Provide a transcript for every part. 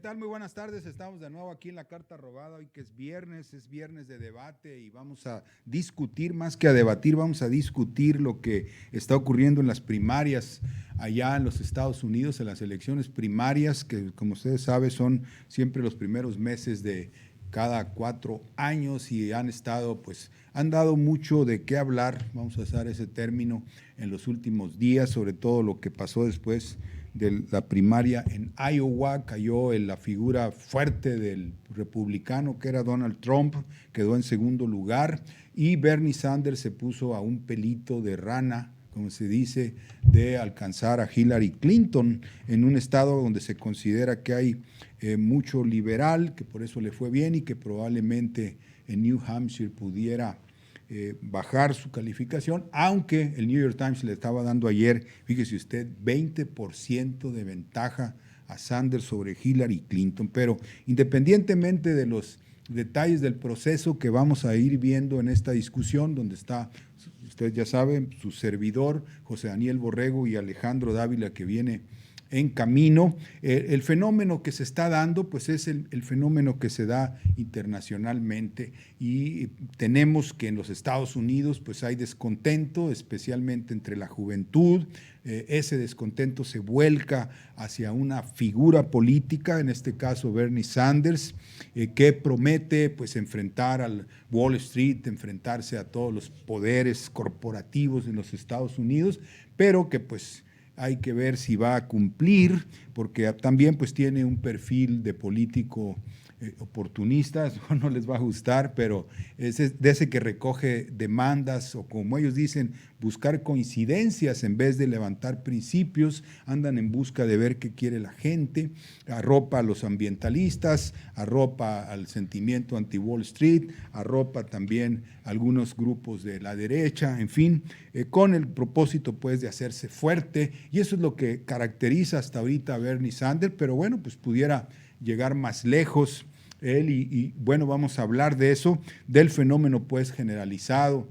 tal? Muy buenas tardes. Estamos de nuevo aquí en La Carta Robada, hoy que es viernes de debate y vamos a discutir, más que a debatir, vamos a discutir lo que está ocurriendo en las primarias allá en los Estados Unidos, en las elecciones primarias, que como ustedes saben son siempre los primeros meses de cada 4 años y han dado mucho de qué hablar, vamos a usar ese término, en los últimos días, sobre todo lo que pasó después de la primaria en Iowa. Cayó en la figura fuerte del republicano que era Donald Trump, quedó en segundo lugar, y Bernie Sanders se puso a un pelito de rana, como se dice, de alcanzar a Hillary Clinton en un estado donde se considera que hay mucho liberal, que por eso le fue bien y que probablemente en New Hampshire pudiera bajar su calificación, aunque el New York Times le estaba dando ayer, fíjese usted, 20% de ventaja a Sanders sobre Hillary Clinton. Pero independientemente de los detalles del proceso que vamos a ir viendo en esta discusión, donde está, ustedes ya saben, su servidor, José Daniel Borrego, y Alejandro Dávila, que viene en camino. El fenómeno que se está dando, pues es el fenómeno que se da internacionalmente, y tenemos que en los Estados Unidos pues hay descontento, especialmente entre la juventud. Ese descontento se vuelca hacia una figura política, en este caso Bernie Sanders, que promete pues enfrentar al Wall Street, enfrentarse a todos los poderes corporativos en los Estados Unidos, pero que pues hay que ver si va a cumplir, porque también pues tiene un perfil de político oportunista. No les va a gustar, pero es de ese que recoge demandas, o como ellos dicen, buscar coincidencias en vez de levantar principios. Andan en busca de ver qué quiere la gente, arropa a los ambientalistas, arropa al sentimiento anti-Wall Street, arropa también algunos grupos de la derecha, en fin, con el propósito pues de hacerse fuerte, y eso es lo que caracteriza hasta ahorita a Bernie Sanders, pero bueno, pues pudiera llegar más lejos él, y bueno, vamos a hablar de eso, del fenómeno pues generalizado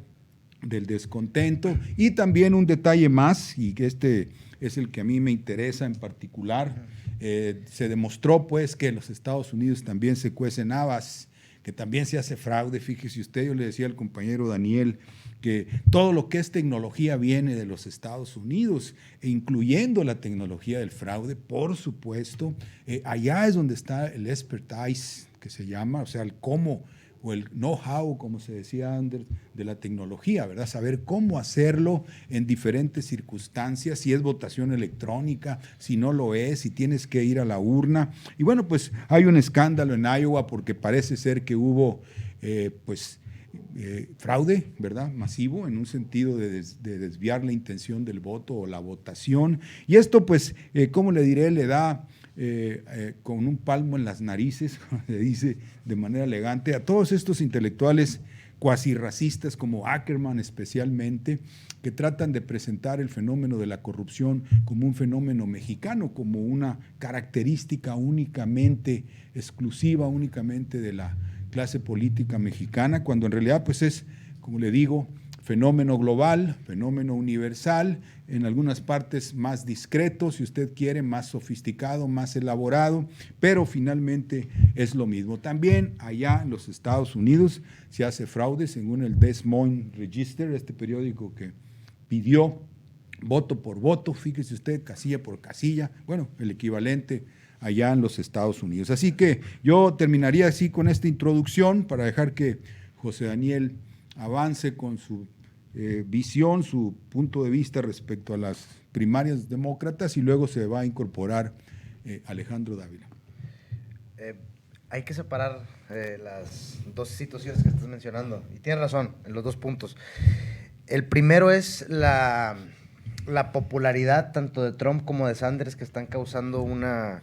del descontento, y también un detalle más, y que este es el que a mí me interesa en particular. Se demostró pues que en los Estados Unidos también se cuecen habas, que también se hace fraude. Fíjese usted, yo le decía al compañero Daniel que todo lo que es tecnología viene de los Estados Unidos, e incluyendo la tecnología del fraude, por supuesto. Allá es donde está el expertise, que se llama, o sea, el cómo, o el know-how, como se decía antes, de la tecnología, ¿verdad? Saber cómo hacerlo en diferentes circunstancias, si es votación electrónica, si no lo es, si tienes que ir a la urna. Y bueno, pues hay un escándalo en Iowa porque parece ser que hubo, fraude, ¿verdad?, masivo, en un sentido de desviar la intención del voto o la votación. Y esto, pues, ¿cómo le diré?, le da con un palmo en las narices, como se dice de manera elegante, a todos estos intelectuales cuasi racistas como Ackerman especialmente, que tratan de presentar el fenómeno de la corrupción como un fenómeno mexicano, como una característica únicamente exclusiva, únicamente de la clase política mexicana, cuando en realidad pues es, como le digo, fenómeno global, fenómeno universal, en algunas partes más discreto, si usted quiere, más sofisticado, más elaborado, pero finalmente es lo mismo. También allá en los Estados Unidos se hace fraude, según el Des Moines Register, este periódico que pidió voto por voto, fíjese usted, casilla por casilla, bueno, el equivalente allá en los Estados Unidos. Así que yo terminaría así con esta introducción para dejar que José Daniel avance con su visión, su punto de vista respecto a las primarias demócratas, y luego se va a incorporar Alejandro Dávila. Hay que separar las dos situaciones que estás mencionando, y tienes razón en los dos puntos. El primero es la popularidad tanto de Trump como de Sanders, que están causando una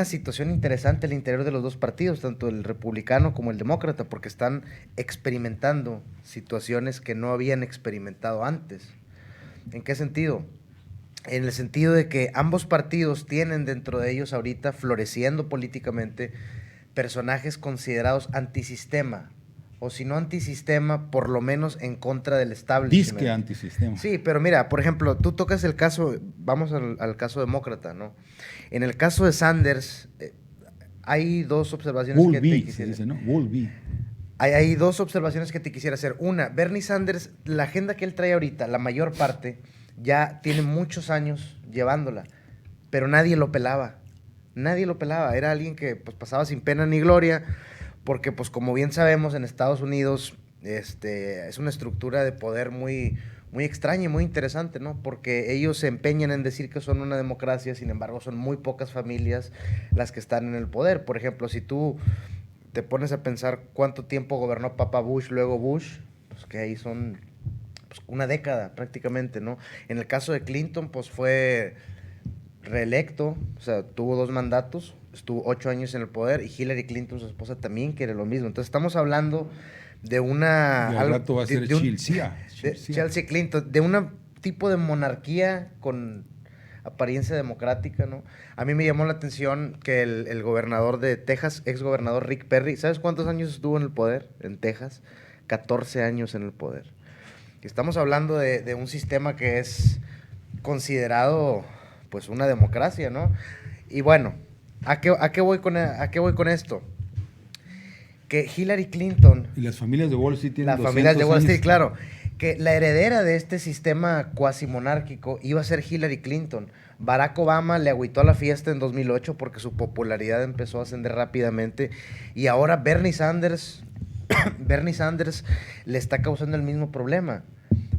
situación interesante al interior de los dos partidos, tanto el republicano como el demócrata, porque están experimentando situaciones que no habían experimentado antes. ¿En qué sentido? En el sentido de que ambos partidos tienen dentro de ellos ahorita, floreciendo políticamente, personajes considerados antisistema, o si no antisistema, por lo menos en contra del establishment. Disque antisistema. Sí, pero mira, por ejemplo, tú tocas el caso, vamos al caso demócrata, ¿no? En el caso de Sanders, hay dos observaciones que te quisiera hacer. ¿No? Woolby. Hay dos observaciones que te quisiera hacer. Una, Bernie Sanders, la agenda que él trae ahorita, la mayor parte, ya tiene muchos años llevándola, pero nadie lo pelaba. Nadie lo pelaba. Era alguien que pues, pasaba sin pena ni gloria, porque pues como bien sabemos, en Estados Unidos es una estructura de poder muy, muy extraña y muy interesante, ¿no? Porque ellos se empeñan en decir que son una democracia, sin embargo son muy pocas familias las que están en el poder. Por ejemplo, si tú te pones a pensar cuánto tiempo gobernó Papa Bush, luego Bush, pues que ahí son pues, una década prácticamente, ¿no? En el caso de Clinton, pues fue reelecto, o sea, tuvo 2 mandatos, estuvo 8 años en el poder, y Hillary Clinton, su esposa, también quiere lo mismo. Entonces estamos hablando de una... Y al rato va a ser Chelsea. Chelsea Clinton, de un tipo de monarquía con apariencia democrática, ¿no? A mí me llamó la atención que el gobernador de Texas, ex gobernador Rick Perry, ¿sabes cuántos años estuvo en el poder en Texas? 14 años en el poder. Estamos hablando de un sistema que es considerado pues una democracia, ¿no? Y bueno, ¿a qué voy con esto? Que Hillary Clinton... Y las familias de Wall Street tienen 200 Las familias de Wall Street, años. claro. Que la heredera de este sistema cuasi monárquico iba a ser Hillary Clinton. Barack Obama le agüitó a la fiesta en 2008 porque su popularidad empezó a ascender rápidamente. Y ahora Bernie Sanders le está causando el mismo problema.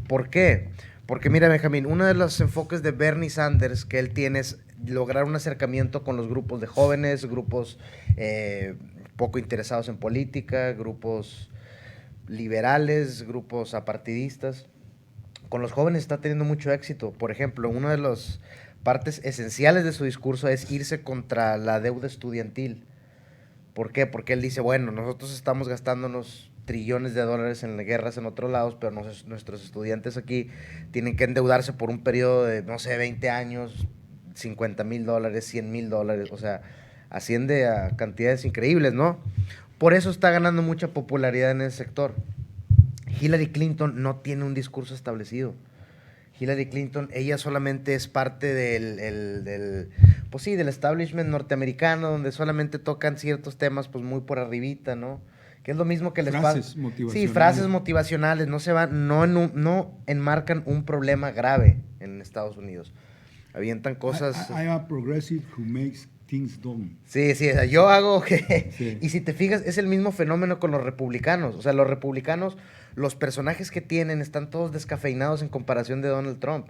¿Por qué? Porque mira, Benjamín, uno de los enfoques de Bernie Sanders que él tiene es lograr un acercamiento con los grupos de jóvenes, grupos poco interesados en política, grupos liberales, grupos apartidistas. Con los jóvenes está teniendo mucho éxito. Por ejemplo, una de las partes esenciales de su discurso es irse contra la deuda estudiantil. ¿Por qué? Porque él dice, bueno, nosotros estamos gastándonos trillones de dólares en guerras en otros lados, pero nuestros estudiantes aquí tienen que endeudarse por un periodo de, no sé, 20 años, $50,000, $100,000, o sea, asciende a cantidades increíbles, ¿no? Por eso está ganando mucha popularidad en ese sector. Hillary Clinton no tiene un discurso establecido. Hillary Clinton, ella solamente es parte pues sí, del establishment norteamericano, donde solamente tocan ciertos temas pues muy por arribita, ¿no? Que es lo mismo que les pasa. Frases motivacionales. Sí, frases motivacionales, no enmarcan un problema grave en Estados Unidos. Avientan cosas... I am a progressive who makes things done. Sí, o sea, yo hago que... Sí. Y si te fijas, es el mismo fenómeno con los republicanos. O sea, los republicanos, los personajes que tienen están todos descafeinados en comparación de Donald Trump.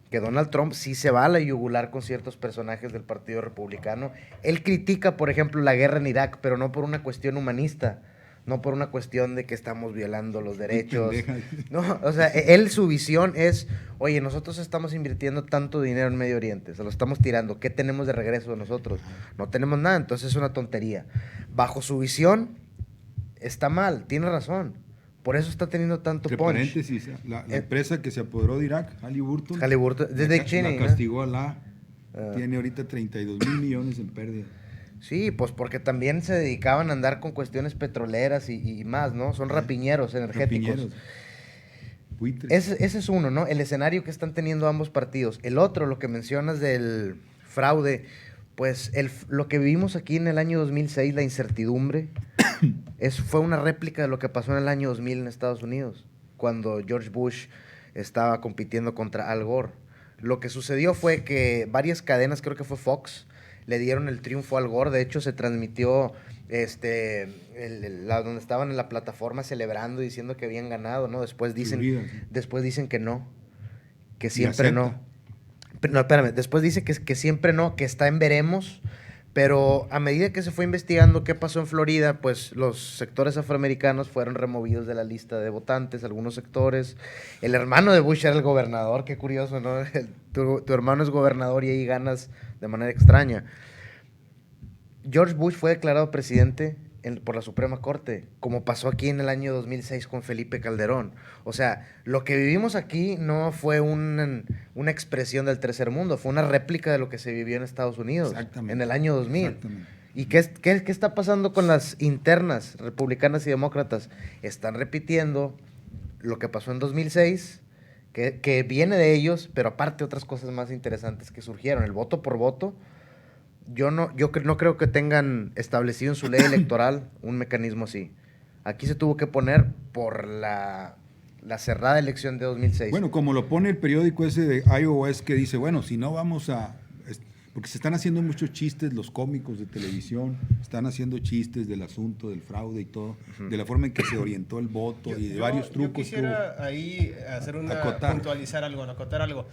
Que Donald Trump sí se va a la yugular con ciertos personajes del Partido Republicano. Él critica, por ejemplo, la guerra en Irak, pero no por una cuestión humanista, no por una cuestión de que estamos violando los derechos. No, o sea, él, su visión es, oye, nosotros estamos invirtiendo tanto dinero en Medio Oriente, se lo estamos tirando, ¿qué tenemos de regreso de nosotros? No tenemos nada, entonces es una tontería. Bajo su visión, está mal, tiene razón. Por eso está teniendo tanto Entre punch. paréntesis, la empresa que se apoderó de Irak, Halliburton, Desde Dick Cheney, la castigó a tiene ahorita 32,000 millones en pérdida. Sí, pues porque también se dedicaban a andar con cuestiones petroleras y más, ¿no? Son rapiñeros energéticos. Rapiñeros. Buitres. Ese es uno, ¿no? El escenario que están teniendo ambos partidos. El otro, lo que mencionas del fraude, pues lo que vivimos aquí en el año 2006, la incertidumbre, fue una réplica de lo que pasó en el año 2000 en Estados Unidos, cuando George Bush estaba compitiendo contra Al Gore. Lo que sucedió fue que varias cadenas, creo que fue Fox, le dieron el triunfo a Al Gore. De hecho, se transmitió donde estaban en la plataforma celebrando, diciendo que habían ganado, ¿no? Después dicen que no, que siempre no. No, espérame, después dice que siempre no, que está en veremos, pero a medida que se fue investigando qué pasó en Florida, pues los sectores afroamericanos fueron removidos de la lista de votantes, algunos sectores. El hermano de Bush era el gobernador, qué curioso, ¿no? Tu hermano es gobernador y ahí ganas de manera extraña. George Bush fue declarado presidente por la Suprema Corte, como pasó aquí en el año 2006 con Felipe Calderón. O sea, lo que vivimos aquí no fue una expresión del tercer mundo, fue una réplica de lo que se vivió en Estados Unidos en el año 2000. ¿Y qué está pasando con las internas republicanas y demócratas? Están repitiendo lo que pasó en 2006, que viene de ellos, pero aparte otras cosas más interesantes que surgieron. El voto por voto. No creo que tengan establecido en su ley electoral un mecanismo así. Aquí se tuvo que poner por la cerrada elección de 2006. Bueno, como lo pone el periódico ese de iOS que dice, bueno, si no vamos a... Porque se están haciendo muchos chistes los cómicos de televisión, están haciendo chistes del asunto del fraude y todo, de la forma en que se orientó el voto y de varios trucos. Yo quisiera ahí hacer puntualizar algo, acotar algo.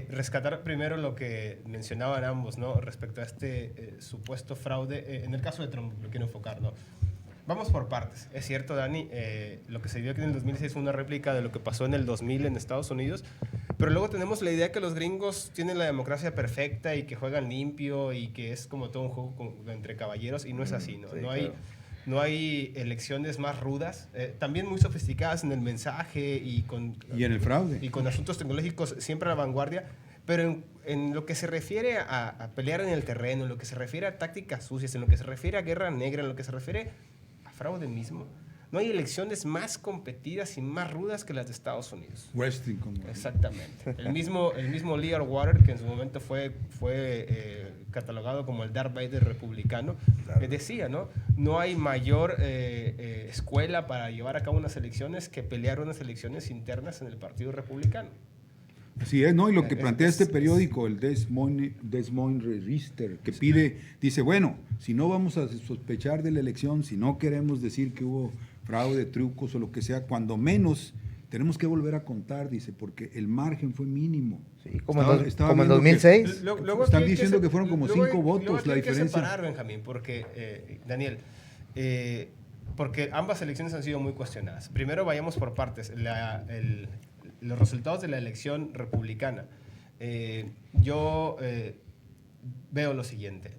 Rescatar primero lo que mencionaban ambos, ¿no? Respecto a este supuesto fraude. En el caso de Trump, lo quiero enfocar, ¿no? Vamos por partes. Es cierto, Dani, lo que se dio aquí en el 2006 fue una réplica de lo que pasó en el 2000 en Estados Unidos, pero luego tenemos la idea que los gringos tienen la democracia perfecta y que juegan limpio y que es como todo un juego entre caballeros, y no es así, ¿no? Sí, no, claro. no hay elecciones más rudas, también muy sofisticadas en el mensaje y en el fraude. Y con asuntos tecnológicos siempre a la vanguardia. Pero en lo que se refiere a pelear en el terreno, en lo que se refiere a tácticas sucias, en lo que se refiere a guerra negra, en lo que se refiere a fraude mismo, no hay elecciones más competidas y más rudas que las de Estados Unidos. Wrestling, como... Exactamente. El mismo Lee Water, que en su momento fue catalogado como el Darth Vader republicano, decía, ¿no? No hay mayor escuela para llevar a cabo unas elecciones que pelear unas elecciones internas en el Partido Republicano. Así es, ¿no? Y lo que plantea este periódico, el Des Moines Register, que dice, bueno, si no vamos a sospechar de la elección, si no queremos decir que hubo fraude, trucos o lo que sea, cuando menos tenemos que volver a contar, dice, porque el margen fue mínimo. Sí, como en 2006. Luego están diciendo que fueron como 5 votos la diferencia. Hay que separar, Benjamín, porque, Daniel, porque ambas elecciones han sido muy cuestionadas. Primero vayamos por partes. Los resultados de la elección republicana. Yo veo lo siguiente.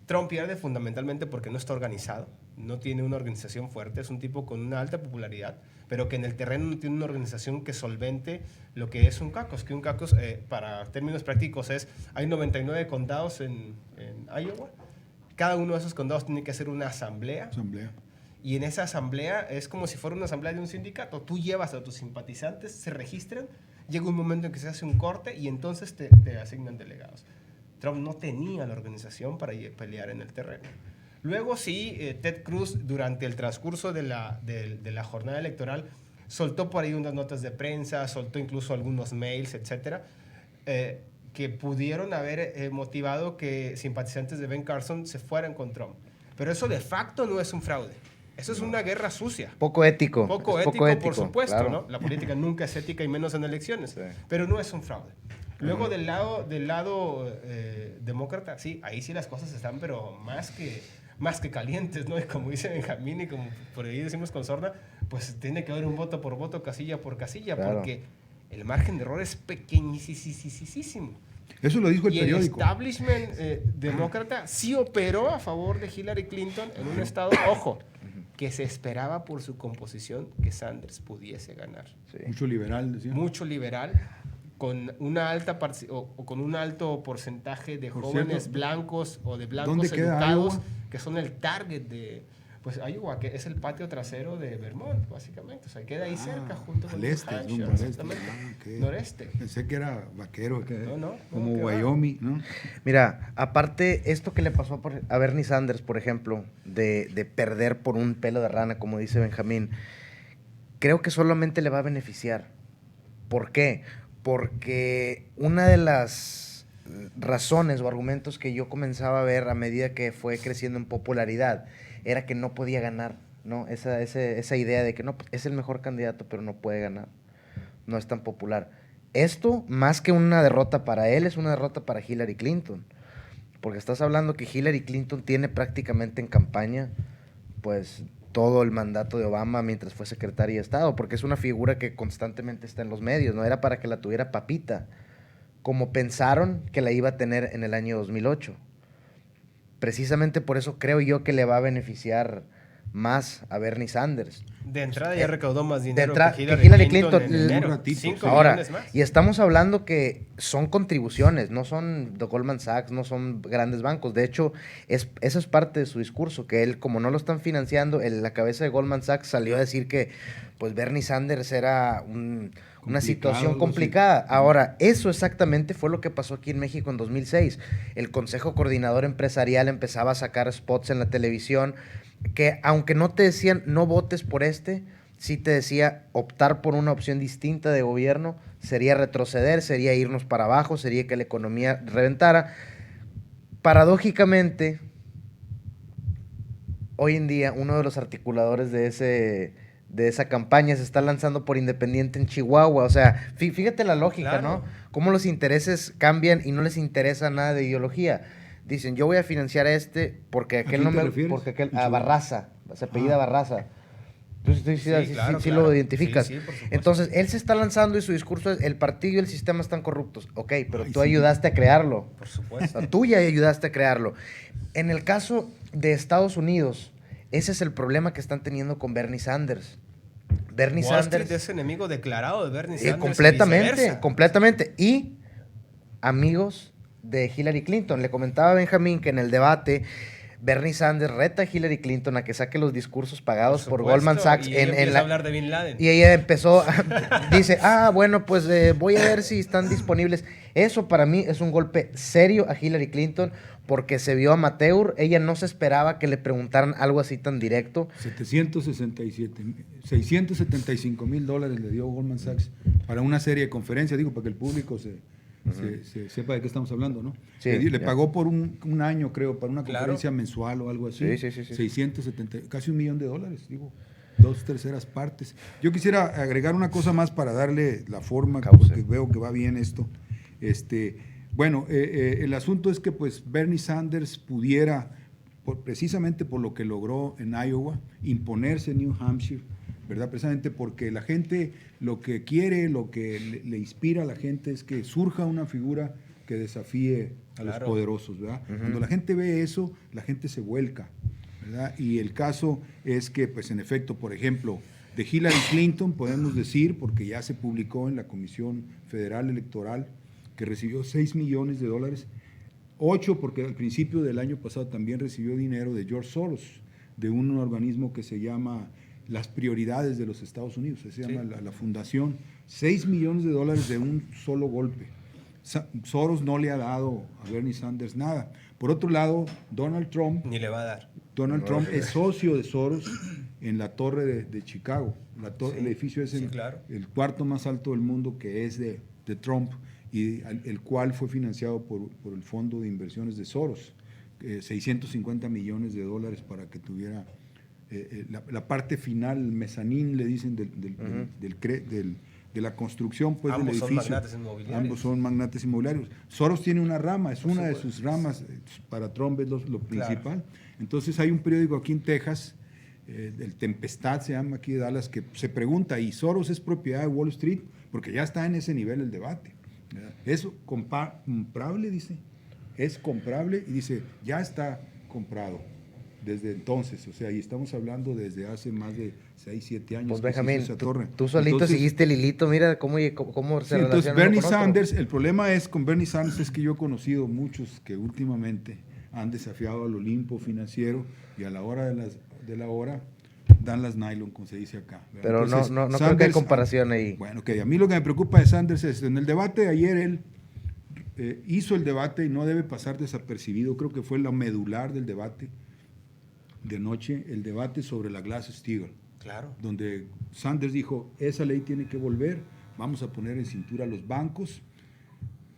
Trump pierde fundamentalmente porque no está organizado, no tiene una organización fuerte, es un tipo con una alta popularidad, pero que en el terreno no tiene una organización que solvente lo que es un caucus, que un caucus, para términos prácticos, hay 99 condados en Iowa. Cada uno de esos condados tiene que hacer una asamblea. Y en esa asamblea es como si fuera una asamblea de un sindicato. Tú llevas a tus simpatizantes, se registran, llega un momento en que se hace un corte y entonces te asignan delegados. Trump no tenía la organización para pelear en el terreno. Luego sí, Ted Cruz, durante el transcurso de la jornada electoral, soltó por ahí unas notas de prensa, soltó incluso algunos mails, etcétera, que pudieron haber motivado que simpatizantes de Ben Carson se fueran con Trump. Pero eso de facto no es un fraude. Eso es una guerra sucia. Poco ético. Poco ético, por supuesto, claro. ¿No? La política nunca es ética y menos en elecciones. Sí. Pero no es un fraude. Luego del lado demócrata, sí, ahí sí las cosas están, pero más que calientes, ¿no? Y como dice Benjamín y como por ahí decimos con sorna, pues tiene que haber un voto por voto, casilla por casilla, claro. Porque el margen de error es pequeñísimo. Eso lo dijo el periódico. El establishment demócrata sí operó a favor de Hillary Clinton en un estado, ojo, que se esperaba por su composición que Sanders pudiese ganar. Sí. Mucho liberal, decía. Mucho liberal, con una alta con un alto porcentaje de jóvenes blancos o de blancos educados que son el target de Iowa, que es el patio trasero de Vermont, básicamente. O sea, queda ahí cerca, junto con New Hampshire, exactamente. Noreste. Pensé que era vaquero, como Wyoming, ¿no? Mira, aparte, esto que le pasó a Bernie Sanders, por ejemplo, de perder por un pelo de rana, como dice Benjamín, creo que solamente le va a beneficiar. ¿Por qué? Porque una de las razones o argumentos que yo comenzaba a ver a medida que fue creciendo en popularidad era que no podía ganar, ¿no? Esa idea de que no, es el mejor candidato, pero no puede ganar, no es tan popular. Esto, más que una derrota para él, es una derrota para Hillary Clinton, porque estás hablando que Hillary Clinton tiene prácticamente en campaña, pues, todo el mandato de Obama mientras fue secretaria de Estado, porque es una figura que constantemente está en los medios, no era para que la tuviera papita, como pensaron que la iba a tener en el año 2008. Precisamente por eso creo yo que le va a beneficiar más a Bernie Sanders. De entrada ya recaudó más dinero que Hillary Clinton en enero. un ratito. 5 Ahora, millones más. y estamos hablando que son contribuciones, no son de Goldman Sachs, no son grandes bancos. De hecho, eso es parte de su discurso, que él, como no lo están financiando, la cabeza de Goldman Sachs salió a decir que pues Bernie Sanders era una situación complicada. Ahora, eso exactamente fue lo que pasó aquí en México en 2006. El Consejo Coordinador Empresarial empezaba a sacar spots en la televisión que, aunque no te decían no votes por sí te decía optar por una opción distinta de gobierno sería retroceder, sería irnos para abajo, sería que la economía reventara. Paradójicamente, hoy en día uno de los articuladores de esa campaña se está lanzando por independiente en Chihuahua. O sea, fíjate la lógica, claro, ¿no? Cómo los intereses cambian y no les interesa nada de ideología. Dicen, yo voy a financiar porque aquel no me... Porque aquel... A Barraza, se apellida Barraza. Entonces, sí lo identificas. Sí, entonces, él se está lanzando y su discurso es, el partido y el sistema están corruptos. Ok, pero tú ayudaste a crearlo. Por supuesto. O sea, tú ya ayudaste a crearlo. En el caso de Estados Unidos, ese es el problema que están teniendo con Bernie Sanders. Bernie Wall Sanders Street es enemigo declarado de Bernie Sanders. Completamente. Y amigos de Hillary Clinton. Le comentaba a Benjamín que en el debate Bernie Sanders reta a Hillary Clinton a que saque los discursos pagados por Goldman Sachs. Y empieza a hablar de Bin Laden. Y ella empezó, dice, bueno, pues voy a ver si están disponibles. Eso para mí es un golpe serio a Hillary Clinton porque se vio amateur. Ella no se esperaba que le preguntaran algo así tan directo. 675,000 le dio Goldman Sachs para una serie de conferencias, digo, para que el público se sepa de qué estamos hablando, ¿no? Sí, le pagó por un año, creo, para una conferencia mensual o algo así. Sí. 670, casi $1 millón, digo, 2/3 partes. Yo quisiera agregar una cosa más para darle la forma, porque veo que va bien esto. Bueno, el asunto es que pues Bernie Sanders pudiera, precisamente por lo que logró en Iowa, imponerse en New Hampshire, ¿verdad? Precisamente porque la gente lo que quiere, lo que le inspira a la gente es que surja una figura que desafíe a los poderosos, ¿verdad? Cuando la gente ve eso, la gente se vuelca, ¿verdad? Y el caso es que, pues en efecto, por ejemplo, de Hillary Clinton podemos decir, porque ya se publicó en la Comisión Federal Electoral, que recibió $6 millones, 8 porque al principio del año pasado también recibió dinero de George Soros, de un organismo que se llama Las Prioridades de los Estados Unidos, se llama la fundación. $6 millones de un solo golpe. Soros no le ha dado a Bernie Sanders nada. Por otro lado, Donald Trump... Ni le va a dar. Donald Trump es socio de Soros en la torre de Chicago. El edificio es el cuarto más alto del mundo, que es de Trump, y el cual fue financiado por el Fondo de Inversiones de Soros, $650 millones para que tuviera la parte final, el mezanín, le dicen, de la construcción, pues, del edificio. Ambos son magnates inmobiliarios. Ambos son magnates inmobiliarios. Soros tiene una rama, es una de sus ramas, para Trump es lo principal. Entonces hay un periódico aquí en Texas, el Tempestad se llama, aquí de Dallas, que se pregunta, ¿y Soros es propiedad de Wall Street? Porque ya está en ese nivel el debate. ¿Es comprable? Dice. Es comprable y dice, ya está comprado desde entonces. O sea, y estamos hablando desde hace más de 6, 7 años. Pues Benjamín, tú solito seguiste el hilito, mira cómo se relaciona. Entonces, Bernie Sanders, el problema con Bernie Sanders es que yo he conocido muchos que últimamente han desafiado al Olimpo financiero y a la hora de la hora dan las nylon, como se dice acá. ¿Verdad? Pero entonces, no Sanders, creo que hay comparación ahí. Bueno, a mí lo que me preocupa de Sanders es, en el debate de ayer él hizo el debate y no debe pasar desapercibido, creo que fue la medular del debate de noche, el debate sobre la Glass-Steagall. Claro. Donde Sanders dijo, esa ley tiene que volver, vamos a poner en cintura a los bancos,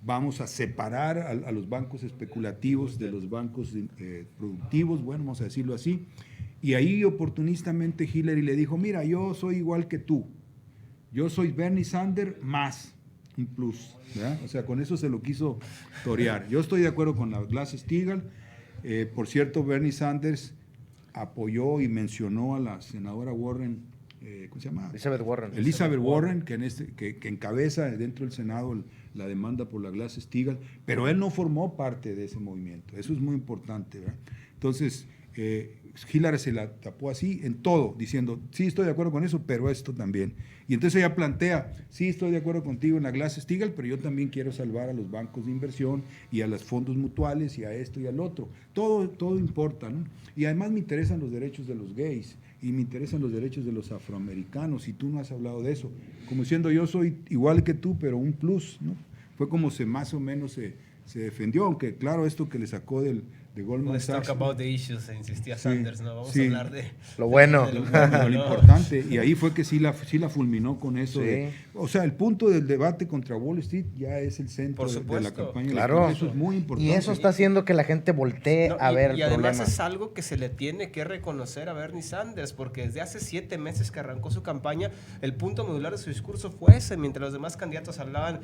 vamos a separar a los bancos especulativos de los bancos productivos, bueno, vamos a decirlo así. Y ahí oportunistamente Hillary le dijo, mira, yo soy igual que tú, yo soy Bernie Sanders más un plus, ¿verdad? O sea, con eso se lo quiso torear. Yo estoy de acuerdo con la Glass-Steagall. Por cierto, Bernie Sanders apoyó y mencionó a la senadora Warren, ¿cómo se llama? Elizabeth Warren, que encabeza dentro del Senado la demanda por la Glass-Steagall, pero él no formó parte de ese movimiento. Eso es muy importante, ¿verdad? Entonces, Hillary se la tapó así en todo, diciendo, sí, estoy de acuerdo con eso, pero esto también. Y entonces ella plantea, sí, estoy de acuerdo contigo en la Glass-Steagall, pero yo también quiero salvar a los bancos de inversión y a los fondos mutuales y a esto y al otro. Todo importa, ¿no? Y además me interesan los derechos de los gays y me interesan los derechos de los afroamericanos, y tú no has hablado de eso. Como diciendo, yo soy igual que tú, pero un plus, ¿no? Fue como más o menos se defendió, aunque claro, esto que le sacó de Goldman Let's Sachs. talk about the issues, insistía Sanders, ¿no? Vamos a hablar de lo bueno. de Lo importante, y ahí fue que sí la fulminó con eso. Sí. O sea, el punto del debate contra Wall Street ya es el centro Por de la supuesto. campaña. Claro. Eso es muy importante. Y eso está haciendo que la gente voltee No, a ver y el además problema. es algo que se le tiene que reconocer a Bernie Sanders, porque desde hace 7 meses que arrancó su campaña, el punto medular de su discurso fue ese, mientras los demás candidatos hablaban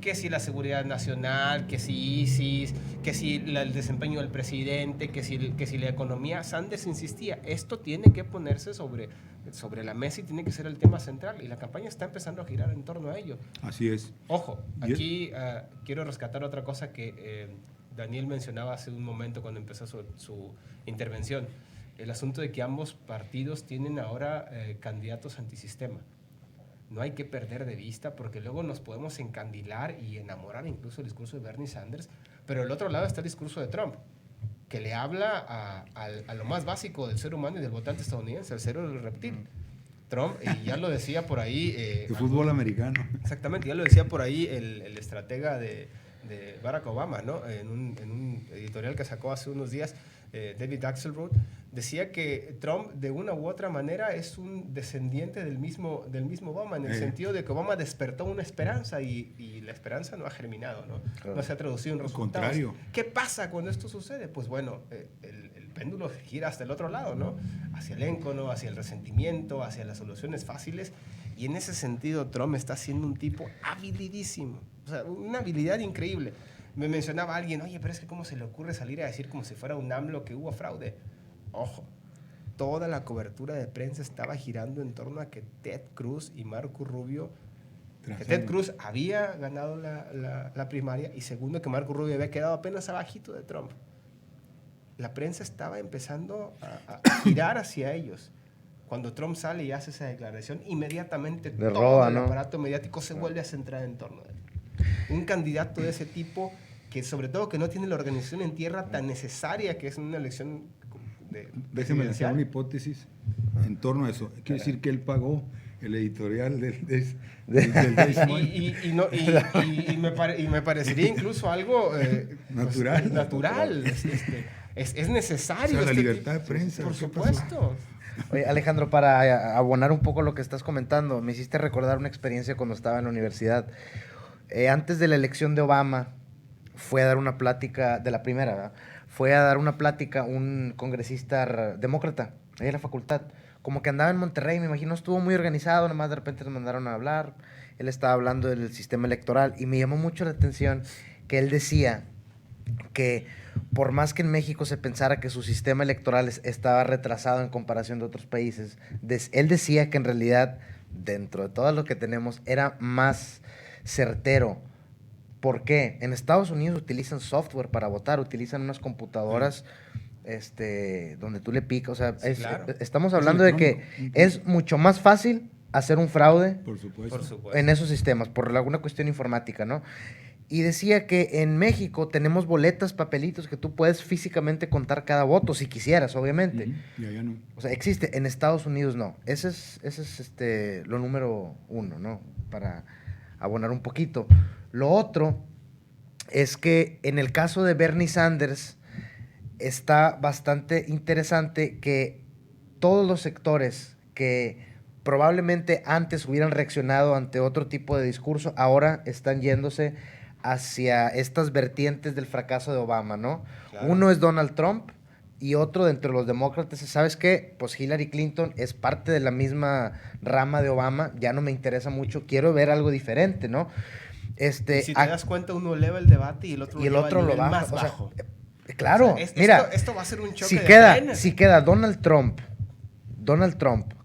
que si la seguridad nacional, que si ISIS, que si el desempeño del presidente, que si la economía. Sanders insistía, esto tiene que ponerse sobre la mesa y tiene que ser el tema central, y la campaña está empezando a girar en torno a ello. Así es. Ojo, aquí quiero rescatar otra cosa que Daniel mencionaba hace un momento cuando empezó su intervención. El asunto de que ambos partidos tienen ahora candidatos antisistema. No hay que perder de vista, porque luego nos podemos encandilar y enamorar incluso del discurso de Bernie Sanders, pero del otro lado está el discurso de Trump, que le habla a lo más básico del ser humano y del votante estadounidense, al cerebro del reptil. Trump, y ya lo decía por ahí... de fútbol americano. Exactamente, ya lo decía por ahí el estratega de Barack Obama, ¿no? En un editorial que sacó hace unos días, David Axelrod, decía que Trump de una u otra manera es un descendiente del mismo Obama, en el sentido de que Obama despertó una esperanza y la esperanza no ha germinado, ¿no? Claro. No se ha traducido en Al resultados. contrario. ¿Qué pasa cuando esto sucede? Pues bueno, el péndulo gira hasta el otro lado, ¿no? Hacia el éncono, hacia el resentimiento, hacia las soluciones fáciles, y en ese sentido Trump está siendo un tipo habilidísimo, o sea, una habilidad increíble. Me mencionaba alguien, oye, pero es que cómo se le ocurre salir a decir como si fuera un AMLO que hubo fraude. Ojo, toda la cobertura de prensa estaba girando en torno a que Ted Cruz y Marco Rubio, que Ted Cruz había ganado la primaria, y segundo, que Marco Rubio había quedado apenas abajito de Trump. La prensa estaba empezando a girar hacia ellos. Cuando Trump sale y hace esa declaración, inmediatamente Le todo roba, el ¿no? aparato mediático se vuelve a centrar en torno a él. Un candidato de ese tipo, que sobre todo que no tiene la organización en tierra tan necesaria que es una elección Déjeme hacer presidencial. una hipótesis en torno a eso. Quiere decir que él pagó el editorial del Des Moines. Y me parecería incluso algo Natural. pues, natural. Es necesario. O sea, la este libertad tipo- de prensa, Por ¿qué pasó? supuesto. Oye, Alejandro, para abonar un poco lo que estás comentando, me hiciste recordar una experiencia cuando estaba en la universidad. Antes de la elección de Obama, fue a dar una plática, de la primera, ¿verdad? Fue a dar una plática un congresista demócrata, ahí en la facultad. Como que andaba en Monterrey, me imagino, estuvo muy organizado, nomás de repente nos mandaron a hablar. Él estaba hablando del sistema electoral y me llamó mucho la atención que él decía que por más que en México se pensara que su sistema electoral estaba retrasado en comparación de otros países, él decía que en realidad, dentro de todo lo que tenemos, era más certero. ¿Por qué? En Estados Unidos utilizan software para votar, utilizan unas computadoras donde tú le picas. O sea, Sí, claro. estamos hablando de que es mucho más fácil hacer un fraude Por supuesto. Por supuesto. en esos sistemas, por alguna cuestión informática, ¿no? Y decía que en México tenemos boletas, papelitos que tú puedes físicamente contar cada voto, si quisieras, obviamente. Y allá no. O sea, existe. En Estados Unidos no. Ese es lo número uno, ¿no? Para abonar un poquito. Lo otro es que en el caso de Bernie Sanders está bastante interesante que todos los sectores que probablemente antes hubieran reaccionado ante otro tipo de discurso, ahora están yéndose hacia estas vertientes del fracaso de Obama, ¿no? Claro. Uno es Donald Trump y otro dentro de los demócratas, ¿sabes qué? Pues Hillary Clinton es parte de la misma rama de Obama, ya no me interesa mucho, quiero ver algo diferente, ¿no? Y si te das cuenta, uno eleva el debate y el otro lo lleva baja. al nivel más O sea, bajo. claro, O sea, mira, esto va a ser un choque si de queda, trenes. si queda Donald Trump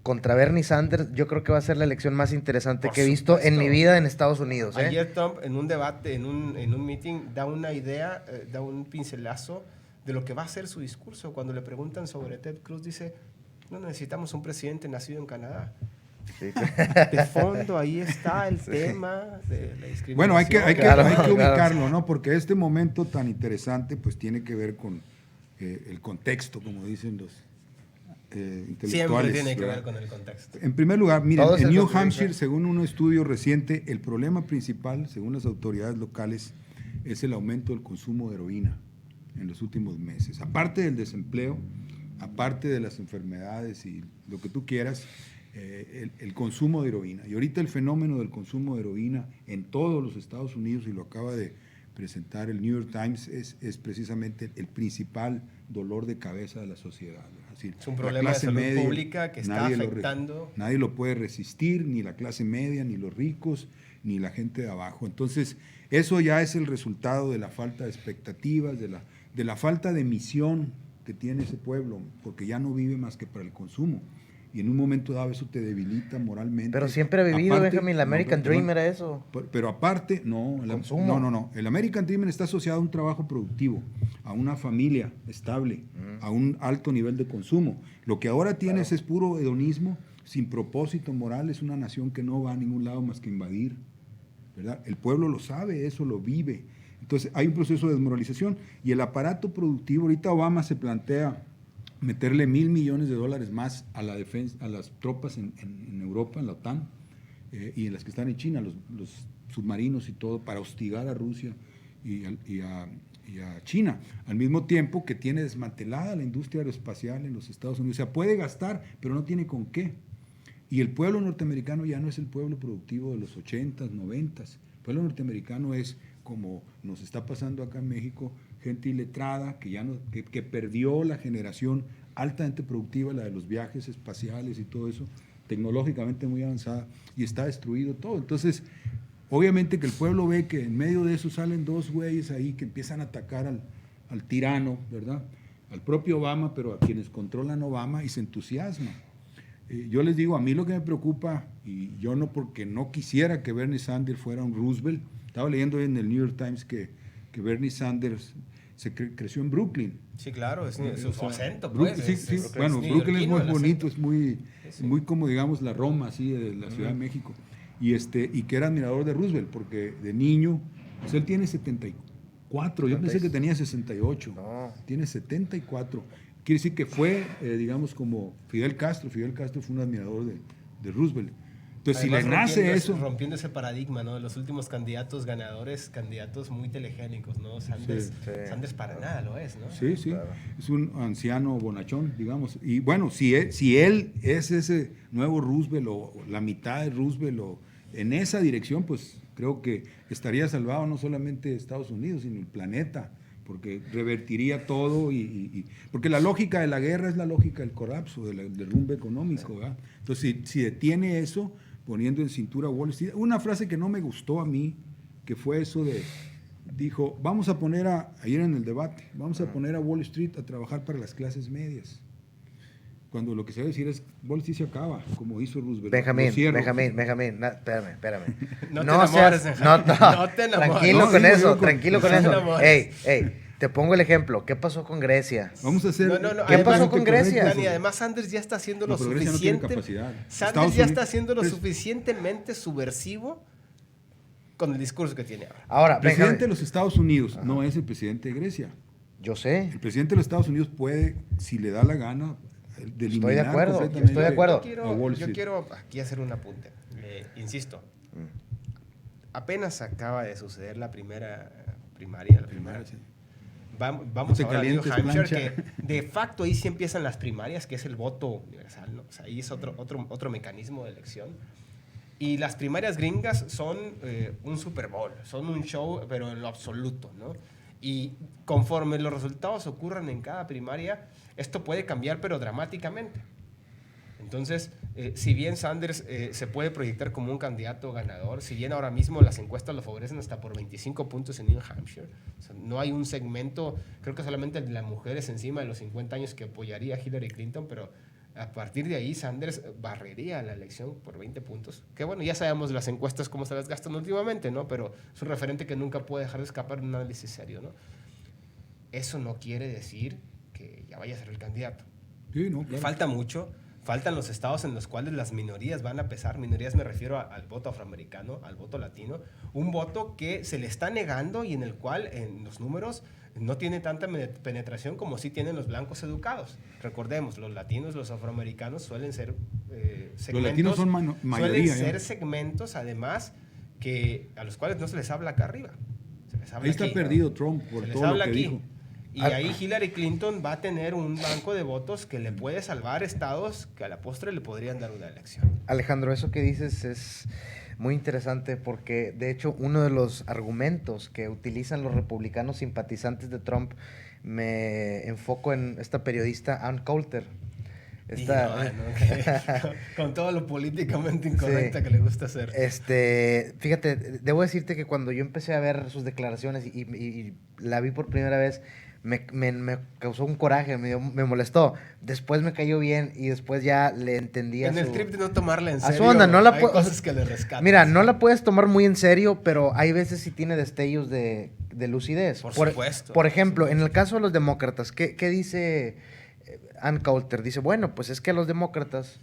contra Bernie Sanders, yo creo que va a ser la elección más interesante Por que he visto en supuesto. mi vida en Estados Unidos. Ayer Trump en un debate, en un meeting, da una idea, da un pincelazo de lo que va a ser su discurso. Cuando le preguntan sobre Ted Cruz, dice, no necesitamos un presidente nacido en Canadá. Sí. De fondo, ahí está el tema de la discriminación. Bueno, hay que Claro, ubicarlo, ¿no? Porque este momento tan interesante, pues tiene que ver con el contexto, como dicen los intelectuales. Siempre tiene que ¿verdad? ver con el contexto. En primer lugar, miren, Todo es en el New contexto. Hampshire, según un estudio reciente, el problema principal, según las autoridades locales, es el aumento del consumo de heroína en los últimos meses. Aparte del desempleo, aparte de las enfermedades y lo que tú quieras, el consumo de heroína. Y ahorita el fenómeno del consumo de heroína en todos los Estados Unidos, y lo acaba de presentar el New York Times, es precisamente el principal dolor de cabeza de la sociedad. Es decir, Es un la problema de clase salud media, pública que está nadie afectando. Nadie lo puede resistir, ni la clase media, ni los ricos, ni la gente de abajo. Entonces, eso ya es el resultado de la falta de expectativas, de la falta de misión que tiene ese pueblo, porque ya no vive más que para el consumo. Y en un momento dado eso te debilita moralmente. Pero siempre ha vivido, Aparte, Benjamín, el American Dream era eso. Pero aparte, no, Consumo. no. El American Dream está asociado a un trabajo productivo, a una familia estable, a un alto nivel de consumo. Lo que ahora tienes es puro hedonismo, sin propósito moral, es una nación que no va a ningún lado más que invadir, ¿verdad? El pueblo lo sabe, eso lo vive. Entonces hay un proceso de desmoralización y el aparato productivo, ahorita Obama se plantea meterle $1,000 millones más a la defensa, a las tropas en Europa, en la OTAN, y en las que están en China, los submarinos y todo, para hostigar a Rusia y a China, al mismo tiempo que tiene desmantelada la industria aeroespacial en los Estados Unidos. O sea, puede gastar, pero no tiene con qué. Y el pueblo norteamericano ya no es el pueblo productivo de los 80s, 90s. El pueblo norteamericano es, como nos está pasando acá en México, gente iletrada que perdió la generación altamente productiva, la de los viajes espaciales y todo eso, tecnológicamente muy avanzada, y está destruido todo. Entonces, obviamente que el pueblo ve que en medio de eso salen dos güeyes ahí que empiezan a atacar al tirano, ¿verdad? Al propio Obama, pero a quienes controlan Obama, y se entusiasma. Yo les digo, a mí lo que me preocupa, y yo no porque no quisiera que Bernie Sanders fuera un Roosevelt, estaba leyendo en el New York Times que Bernie Sanders creció en Brooklyn. Sí, claro, es su acento, Brooklyn, pues. sí, bueno, Brooklyn es muy bonito, es muy, Sí. muy como, digamos, la Roma, así, de la Ciudad de México. Y que era admirador de Roosevelt, porque de niño, pues él tiene 74, yo pensé que tenía 68, No. tiene 74. Quiere decir que fue, digamos, como Fidel Castro fue un admirador de Roosevelt. Entonces, Además, si le nace eso... rompiendo ese paradigma, ¿no? De los últimos candidatos ganadores, candidatos muy telegénicos, ¿no? Sanders, Sí. Sanders para nada lo es, ¿no? Sí, sí, Claro. es un anciano bonachón, digamos. Y bueno, si él es ese nuevo Roosevelt o la mitad de Roosevelt o en esa dirección, pues creo que estaría salvado no solamente Estados Unidos, sino el planeta, porque revertiría todo porque la lógica de la guerra es la lógica del colapso, del derrumbe económico, ¿verdad? Entonces, si detiene eso, poniendo en cintura a Wall Street, una frase que no me gustó a mí, que fue eso dijo, vamos a poner ayer en el debate, vamos a poner a Wall Street a trabajar para las clases medias. Cuando lo que se debe decir es, Wall Street se acaba, como hizo Roosevelt. Benjamín, Lo cierro. espérame. No te enamores, Benjamín. No te enamores. Tranquilo No, con digo, eso, yo tranquilo con no te eso. enamores. Ey, te pongo el ejemplo. ¿Qué pasó con Grecia? Vamos a hacer... No. ¿Qué Además, pasó con Grecia? Dani, además Sanders ya está haciendo lo pero Grecia no tiene suficiente. capacidad. Sanders Estados ya Unidos- está haciendo lo pues- suficientemente subversivo con el discurso que tiene ahora. Ahora, El presidente de Benjamín, los Estados Unidos no es el presidente de Grecia. yo sé. El presidente de los Estados Unidos puede, si le da la gana, Estoy de acuerdo, completamente estoy de acuerdo. a Wall Yo Street. quiero aquí hacer un apunte. Insisto, apenas acaba de suceder la primera primaria. Sí. Vamos te ahora a New calientes, Hampshire, plancha. que de facto ahí sí empiezan las primarias, que es el voto universal, ¿no? O sea, ahí es otro mecanismo de elección. Y las primarias gringas son un Super Bowl, son un show, pero en lo absoluto, ¿no? Y conforme los resultados ocurran en cada primaria, esto puede cambiar, pero dramáticamente. Entonces, si bien Sanders se puede proyectar como un candidato ganador, si bien ahora mismo las encuestas lo favorecen hasta por 25 puntos en New Hampshire, o sea, no hay un segmento, creo que solamente las mujeres encima de los 50 años que apoyaría a Hillary Clinton, pero a partir de ahí Sanders barrería la elección por 20 puntos. Que bueno, ya sabemos las encuestas cómo se las gastan últimamente, ¿no? Pero es un referente que nunca puede dejar de escapar de un análisis serio, ¿no? eso no quiere decir que ya vaya a ser el candidato. Sí, no, claro. Falta mucho. Faltan los estados en los cuales las minorías van a pesar. Minorías me refiero al voto afroamericano, al voto latino. Un voto que se le está negando y en el cual en los números no tiene tanta penetración como sí tienen los blancos educados. Recordemos, los latinos, los afroamericanos suelen ser segmentos. Los latinos son mayoría. Suelen ser segmentos, además, a los cuales no se les habla acá arriba. Se les habla Ahí está aquí, perdido ¿no? Trump por Se les todo lo habla que aquí. dijo. Y ahí Hillary Clinton va a tener un banco de votos que le puede salvar estados que a la postre le podrían dar una elección. Alejandro, eso que dices es muy interesante porque, de hecho, uno de los argumentos que utilizan los republicanos simpatizantes de Trump, me enfoco en esta periodista Ann Coulter. Con todo lo políticamente incorrecta que le gusta hacer. Fíjate, debo decirte que cuando yo empecé a ver sus declaraciones y la vi por primera vez, me causó un coraje, me molestó. Después me cayó bien y después ya le entendí en el script no tomarla en a serio. su onda, no la hay cosas que le rescatan. Mira, no la puedes tomar muy en serio, pero hay veces sí tiene destellos de lucidez. Por supuesto. Por ejemplo, en el caso de los demócratas, ¿qué dice Ann Coulter? Dice, bueno, pues es que los demócratas,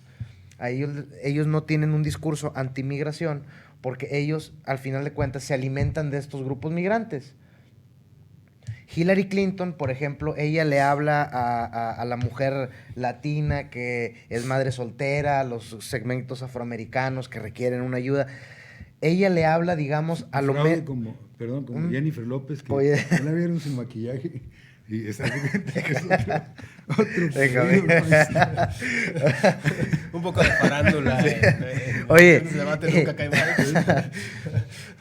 ellos no tienen un discurso antimigración porque ellos, al final de cuentas, se alimentan de estos grupos migrantes. Hillary Clinton, por ejemplo, ella le habla a la mujer latina que es madre soltera, a los segmentos afroamericanos que requieren una ayuda. Ella le habla, digamos, a lo menos... como Jennifer López, que Oye. no la vieron sin maquillaje. Y está que es otro Déjame. Un poco de farándula. Oye. Ese debate nunca cae mal.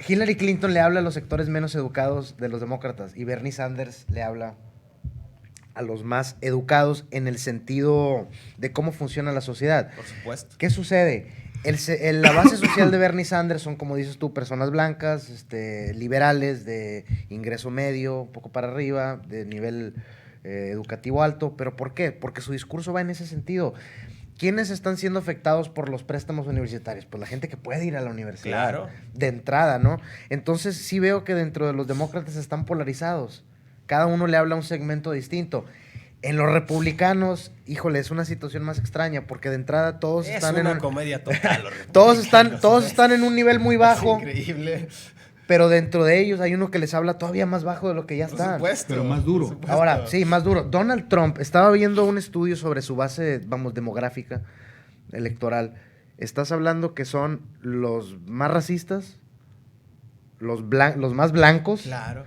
Hillary Clinton le habla a los sectores menos educados de los demócratas y Bernie Sanders le habla a los más educados en el sentido de cómo funciona la sociedad. Por supuesto. ¿Qué sucede? La base social de Bernie Sanders son, como dices tú, personas blancas, liberales, de ingreso medio, un poco para arriba, de nivel educativo alto. ¿Pero por qué? Porque su discurso va en ese sentido. ¿Quiénes están siendo afectados por los préstamos universitarios? Pues la gente que puede ir a la universidad. Claro. De entrada, ¿no? Entonces sí veo que dentro de los demócratas están polarizados. Cada uno le habla a un segmento distinto. En los republicanos, híjole, es una situación más extraña porque de entrada todos están en una comedia total. todos están en un nivel muy bajo. Es increíble. Pero dentro de ellos hay uno que les habla todavía más bajo de lo que ya están. Por supuesto. Pero más duro. Por supuesto. Ahora, sí, más duro. Donald Trump, estaba viendo un estudio sobre su base, demográfica, electoral. Estás hablando que son los más racistas, los más blancos, Claro.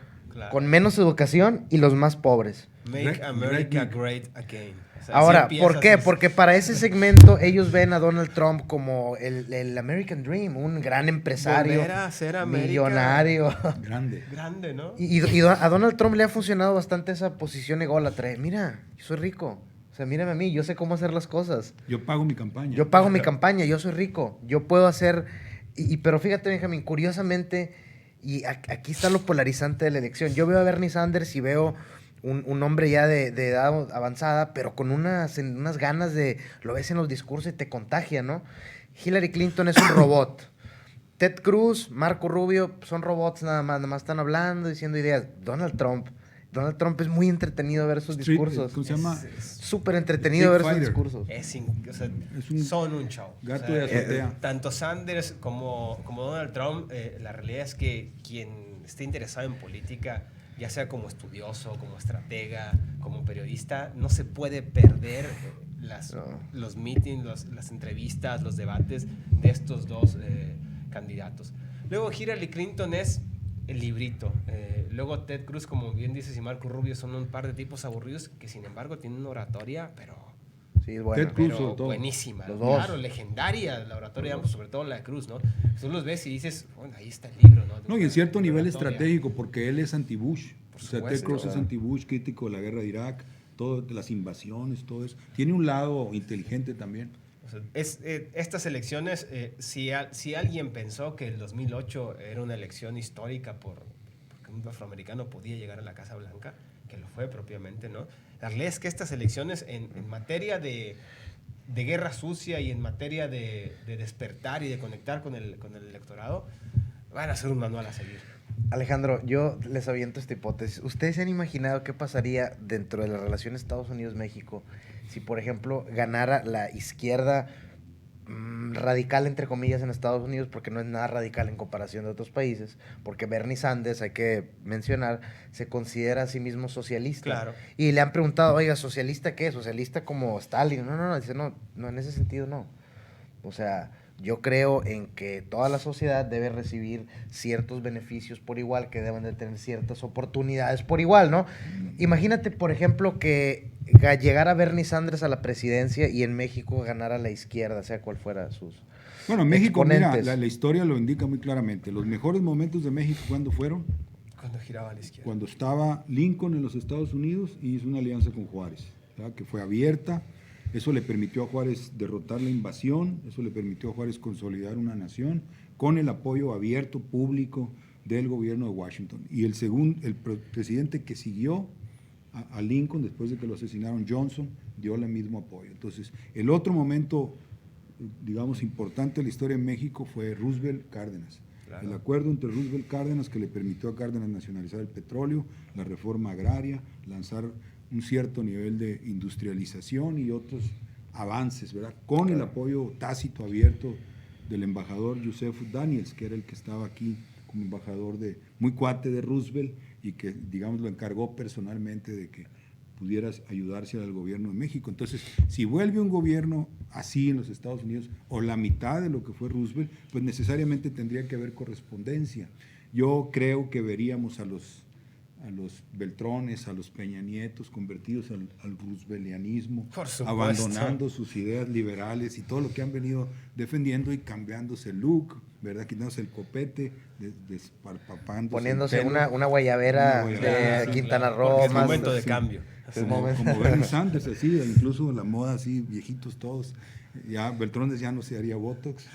con menos educación y los más pobres. Make America great again. O sea, Ahora, sí ¿por qué? empiezas- Porque para ese segmento ellos ven a Donald Trump como el American Dream, un gran empresario, Volver a ser América. millonario. Grande. Grande, ¿no? Y a Donald Trump le ha funcionado bastante esa posición ególatra. Mira, yo soy rico. O sea, mírame a mí, yo sé cómo hacer las cosas. Yo pago mi campaña. Yo pago mi campaña, yo soy rico. Yo puedo hacer... Pero fíjate, Benjamín, curiosamente, y aquí está lo polarizante de la elección. Yo veo a Bernie Sanders y veo un hombre ya de edad avanzada, pero con unas ganas de... Lo ves en los discursos y te contagia, ¿no? Hillary Clinton es un robot. Ted Cruz, Marco Rubio, son robots nada más están hablando, diciendo ideas. Donald Trump es muy entretenido ver sus discursos. ¿Cómo se llama? Súper entretenido ver sus Fighter. discursos. O sea, Es un son un show. gato O sea, de azotea. Tanto Sanders como Donald Trump, la realidad es que quien esté interesado en política, ya sea como estudioso, como estratega, como periodista, no se puede perder los meetings, las entrevistas, los debates de estos dos candidatos. Luego Hillary Clinton es el librito. Luego Ted Cruz, como bien dices, y Marco Rubio son un par de tipos aburridos que sin embargo tienen una oratoria, pero Sí, es bueno. Ted Cruz, pero sobre todo. buenísima. Los dos. Claro, legendaria la oratoria, ambos, sobre todo la de Cruz, ¿no? Tú los ves y dices, bueno, ahí está el libro, ¿no? No, y en cierto nivel Oratoria. estratégico, porque él es anti-Bush. Por O sea, Ted supuesto, Cruz es ¿verdad? anti-Bush, crítico de la guerra de Irak, todo, de las invasiones, todo eso. Tiene un lado inteligente también. O sea, estas elecciones, si alguien pensó que el 2008 era una elección histórica porque un afroamericano podía llegar a la Casa Blanca, que lo fue propiamente, ¿no? La realidad es que estas elecciones en materia de guerra sucia y en materia de despertar y de conectar con el electorado van a ser un manual a seguir. Alejandro, yo les aviento esta hipótesis. ¿Ustedes se han imaginado qué pasaría dentro de la relación Estados Unidos-México si, por ejemplo, ganara la izquierda radical, entre comillas, en Estados Unidos, porque no es nada radical en comparación de otros países, porque Bernie Sanders, hay que mencionar, se considera a sí mismo socialista. Claro. Y le han preguntado, oiga, ¿socialista qué? ¿Socialista como Stalin? No, dice, no, en ese sentido no. O sea, yo creo en que toda la sociedad debe recibir ciertos beneficios por igual, que deben de tener ciertas oportunidades por igual, ¿no? Imagínate, por ejemplo, que llegara Bernie Sanders a la presidencia y en México ganara la izquierda, sea cual fuera sus Bueno, México, mira, exponentes. la historia lo indica muy claramente. Los mejores momentos de México, ¿cuándo fueron? Cuando giraba a la izquierda. Cuando estaba Lincoln en los Estados Unidos y hizo una alianza con Juárez, ¿verdad? Que fue abierta. Eso le permitió a Juárez derrotar la invasión, eso le permitió a Juárez consolidar una nación con el apoyo abierto, público del gobierno de Washington. Y el presidente que siguió a Lincoln, después de que lo asesinaron, Johnson, dio el mismo apoyo. Entonces, el otro momento, digamos, importante de la historia en México fue Roosevelt-Cárdenas. Claro. El acuerdo entre Roosevelt-Cárdenas que le permitió a Cárdenas nacionalizar el petróleo, la reforma agraria, lanzar un cierto nivel de industrialización y otros avances, ¿verdad? Con el apoyo tácito, abierto del embajador Joseph Daniels, que era el que estaba aquí como embajador muy cuate de Roosevelt y que, digamos, lo encargó personalmente de que pudiera ayudarse al gobierno de México. Entonces, si vuelve un gobierno así en los Estados Unidos, o la mitad de lo que fue Roosevelt, pues necesariamente tendría que haber correspondencia. Yo creo que veríamos a los Beltrones, a los Peña Nietos convertidos al rooseveltianismo, abandonando sus ideas liberales y todo lo que han venido defendiendo y cambiándose el look, ¿verdad? Quitándose el copete, despapándose poniéndose el pelo, una guayabera de Quintana Roo. Es momento de cambio. Como Bernie Sanders, así, incluso la moda así, viejitos todos. Ya Beltrones ya no se haría Botox,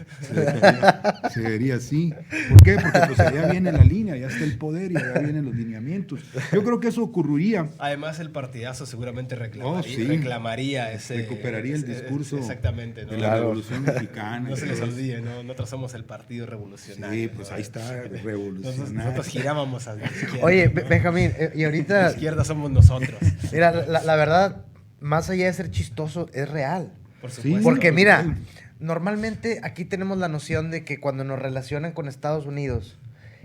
se vería así. ¿Por qué? Porque pues allá viene la línea, ya está el poder y allá vienen los lineamientos. Yo creo que eso ocurriría. Además, el partidazo seguramente reclamaría ese... Recuperaría el discurso exactamente, ¿no? de la Revolución Mexicana. No se les olvide, ¿no? Nosotros somos el partido revolucionario. Sí, pues ahí está, revolucionario. Nosotros girábamos a la izquierda. Oye, ¿no? Benjamín, y ahorita... La izquierda somos nosotros. Mira, la verdad, más allá de ser chistoso, es real. Por supuesto. Sí, porque mira, normalmente aquí tenemos la noción de que cuando nos relacionan con Estados Unidos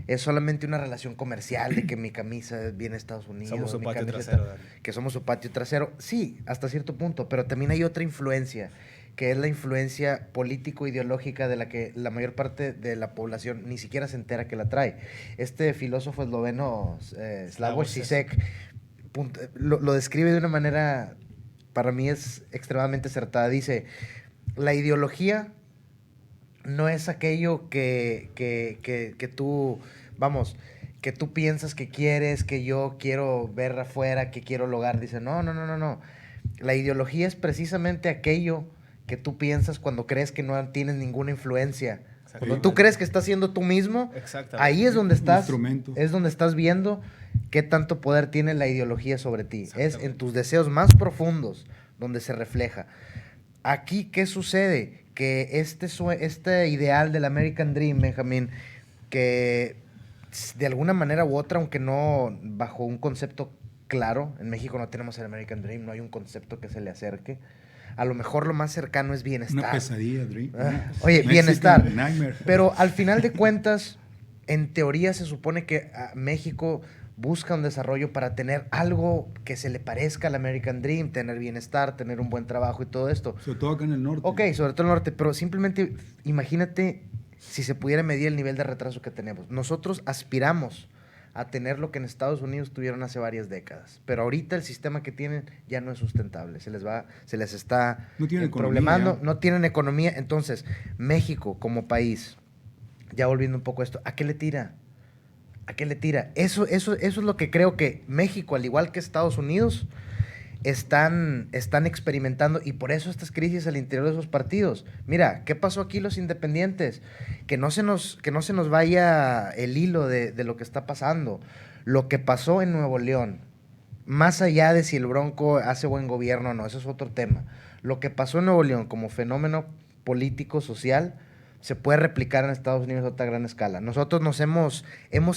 es solamente una relación comercial, de que mi camisa viene de Estados Unidos. Somos su mi patio camiseta, trasero. que somos su patio trasero. Sí, hasta cierto punto, pero también hay otra influencia, que es la influencia político-ideológica de la que la mayor parte de la población ni siquiera se entera que la trae. Este filósofo esloveno, Slavoj Žižek, lo describe de una manera... para mí es extremadamente acertada. Dice, la ideología no es aquello que tú, vamos, que tú piensas que quieres, que yo quiero ver afuera, que quiero lograr. Dice, no. La ideología es precisamente aquello que tú piensas cuando crees que no tienes ninguna influencia. Cuando tú crees que estás siendo tú mismo, ahí es donde estás viendo qué tanto poder tiene la ideología sobre ti. Es en tus deseos más profundos donde se refleja. Aquí, ¿qué sucede? Que este ideal del American Dream, Benjamín, que de alguna manera u otra, aunque no bajo un concepto claro, en México no tenemos el American Dream, no hay un concepto que se le acerque. A lo mejor lo más cercano es bienestar. Una pesadilla, Dream. Oye, bienestar. Nightmare. Pero al final de cuentas, en teoría se supone que México busca un desarrollo para tener algo que se le parezca al American Dream, tener bienestar, tener un buen trabajo y todo esto. Sobre todo acá en el norte. Ok, sobre todo en el norte, pero simplemente imagínate si se pudiera medir el nivel de retraso que tenemos. Nosotros aspiramos a tener lo que en Estados Unidos tuvieron hace varias décadas, pero ahorita el sistema que tienen ya no es sustentable, se les está problemando, no tienen economía. Entonces, México como país, ya volviendo un poco a esto, ¿a qué le tira? ¿A qué le tira? Eso es lo que creo que México, al igual que Estados Unidos, están experimentando, y por eso estas crisis al interior de esos partidos. Mira, ¿qué pasó aquí los independientes? Que no se nos vaya el hilo de lo que está pasando. Lo que pasó en Nuevo León, más allá de si el Bronco hace buen gobierno o no, eso es otro tema. Lo que pasó en Nuevo León como fenómeno político, social, se puede replicar en Estados Unidos a otra gran escala. Nosotros nos hemos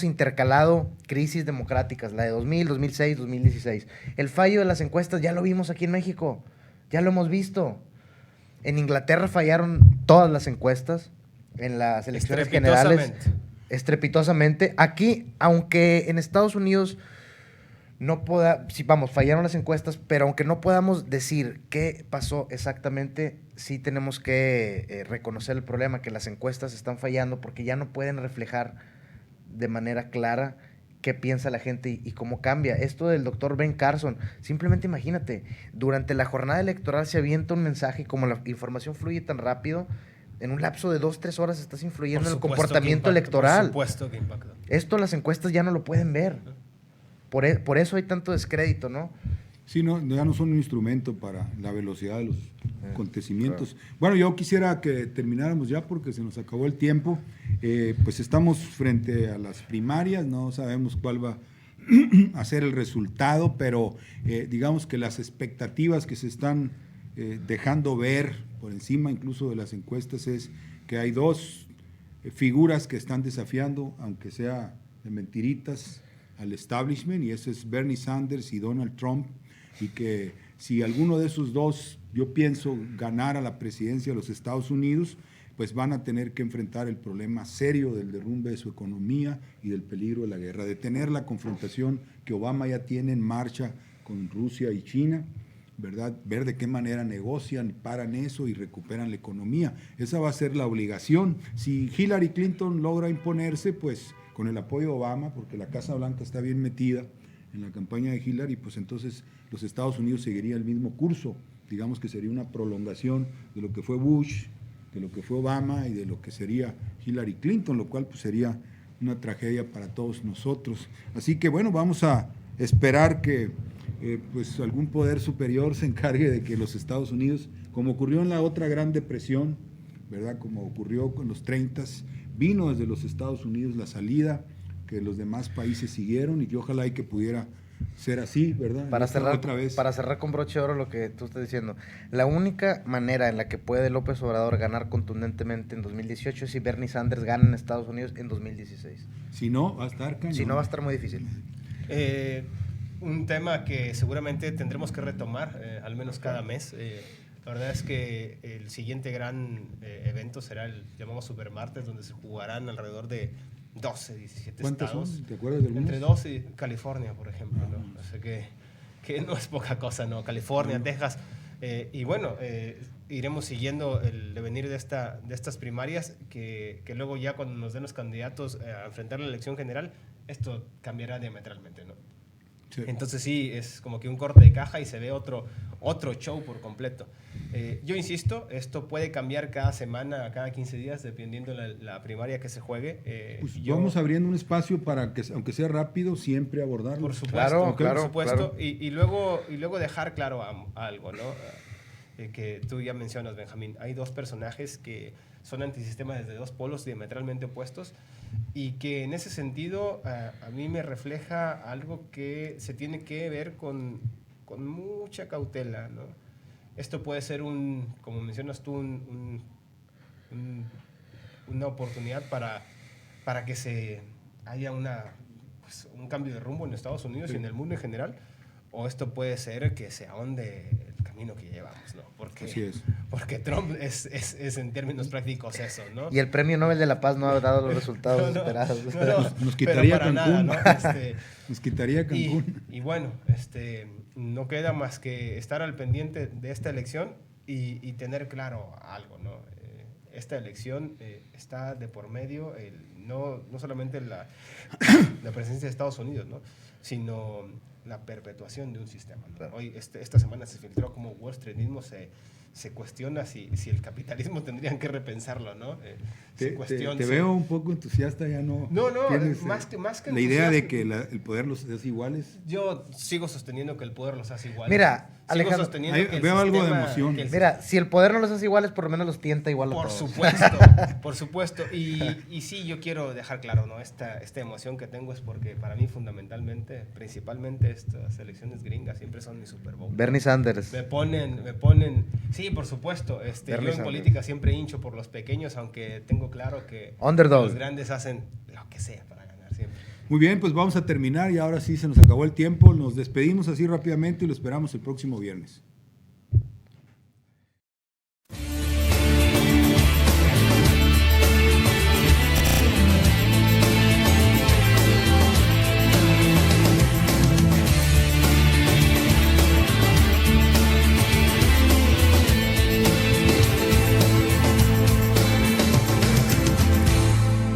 intercalado crisis democráticas, la de 2000, 2006, 2016. El fallo de las encuestas ya lo vimos aquí en México, ya lo hemos visto. En Inglaterra fallaron todas las encuestas en las elecciones generales. Estrepitosamente. Aquí, aunque en Estados Unidos fallaron las encuestas, pero aunque no podamos decir qué pasó exactamente, sí tenemos que reconocer el problema, que las encuestas están fallando porque ya no pueden reflejar de manera clara qué piensa la gente y cómo cambia. Esto del doctor Ben Carson, simplemente imagínate, durante la jornada electoral se avienta un mensaje y como la información fluye tan rápido, en un lapso de 2-3 horas estás influyendo en el comportamiento electoral. Por supuesto que impacta. Esto las encuestas ya no lo pueden ver. Por eso hay tanto descrédito, ¿no? Sí, no, ya no son un instrumento para la velocidad de los acontecimientos. Claro. Bueno, yo quisiera que termináramos ya porque se nos acabó el tiempo. Pues estamos frente a las primarias, no sabemos cuál va a ser el resultado, pero digamos que las expectativas que se están dejando ver por encima incluso de las encuestas es que hay dos figuras que están desafiando, aunque sea de mentiritas, al establishment, y ese es Bernie Sanders y Donald Trump, y que si alguno de esos dos, yo pienso, ganara la presidencia de los Estados Unidos, pues van a tener que enfrentar el problema serio del derrumbe de su economía y del peligro de la guerra, de tener la confrontación que Obama ya tiene en marcha con Rusia y China, ¿verdad? Ver de qué manera negocian, paran eso y recuperan la economía. Esa va a ser la obligación. Si Hillary Clinton logra imponerse, pues con el apoyo de Obama, porque la Casa Blanca está bien metida en la campaña de Hillary, pues entonces los Estados Unidos seguiría el mismo curso. Digamos que sería una prolongación de lo que fue Bush, de lo que fue Obama y de lo que sería Hillary Clinton, lo cual pues sería una tragedia para todos nosotros. Así que bueno, vamos a esperar que pues algún poder superior se encargue de que los Estados Unidos, como ocurrió en la otra Gran Depresión, ¿verdad? Como ocurrió con los 30s, vino desde los Estados Unidos la salida, que los demás países siguieron, y ojalá y que pudiera ser así, ¿verdad? Para cerrar con broche de oro lo que tú estás diciendo, la única manera en la que puede López Obrador ganar contundentemente en 2018 es si Bernie Sanders gana en Estados Unidos en 2016. Si no, va a estar cañón. Si no, va a estar muy difícil. Un tema que seguramente tendremos que retomar, al menos cada mes. La verdad es que el siguiente gran evento será el llamado Supermartes, donde se jugarán alrededor de 12, 17 estados. ¿Cuántos son? ¿Te acuerdas de algunos? Entre 12 y California, por ejemplo, ¿no? O sea que no es poca cosa, ¿no? California, Texas. Y bueno, iremos siguiendo el devenir de estas primarias, que luego ya cuando nos den los candidatos a enfrentar la elección general, esto cambiará diametralmente, ¿no? Sí. Entonces sí, es como que un corte de caja y se ve otro show por completo. Yo insisto, esto puede cambiar cada semana, cada 15 días, dependiendo de la primaria que se juegue. Pues vamos abriendo un espacio para que, aunque sea rápido, siempre abordarlo. Por supuesto, por supuesto. Claro. Y luego dejar claro algo, ¿no? Que tú ya mencionas, Benjamín. Hay dos personajes que son antisistemas desde dos polos diametralmente opuestos, y que en ese sentido a mí me refleja algo que se tiene que ver con mucha cautela, ¿no? Esto puede ser como mencionas tú, una oportunidad para que haya un cambio de rumbo en Estados Unidos y en el mundo en general, o esto puede ser que se ahonde el camino que llevamos, ¿no? Porque Trump es en términos prácticos eso, ¿no? Y el Premio Nobel de la Paz no ha dado los resultados esperados. Nos quitaría Cancún. Nada, ¿no? Nos quitaría Cancún. Y bueno, no queda más que estar al pendiente de esta elección y tener claro algo, ¿no? Esta elección está de por medio, no solamente la presencia de Estados Unidos, ¿no? Sino la perpetuación de un sistema, ¿no? Claro. Hoy, esta semana se filtró como Wall Street mismo se cuestiona si el capitalismo tendrían que repensarlo, ¿no? Te veo un poco entusiasta, ya no. No, más que la idea de que el poder los hace iguales. Yo sigo sosteniendo que el poder los hace iguales. Mira, Alejandro, veo algo de emoción. Mira, si el poder no los hace iguales, por lo menos los tienta igual a todos. Por supuesto. Y sí, yo quiero dejar claro, ¿no? Esta emoción que tengo es porque para mí principalmente estas elecciones gringas siempre son mi Super Bowl. Bernie Sanders. Me ponen, sí, Sí, por supuesto. Yo Verles en a- política siempre hincho por los pequeños, aunque tengo claro que Underdog. los grandes hacen lo que sea para ganar siempre. Muy bien, pues vamos a terminar y ahora sí se nos acabó el tiempo. Nos despedimos así rápidamente y lo esperamos el próximo viernes.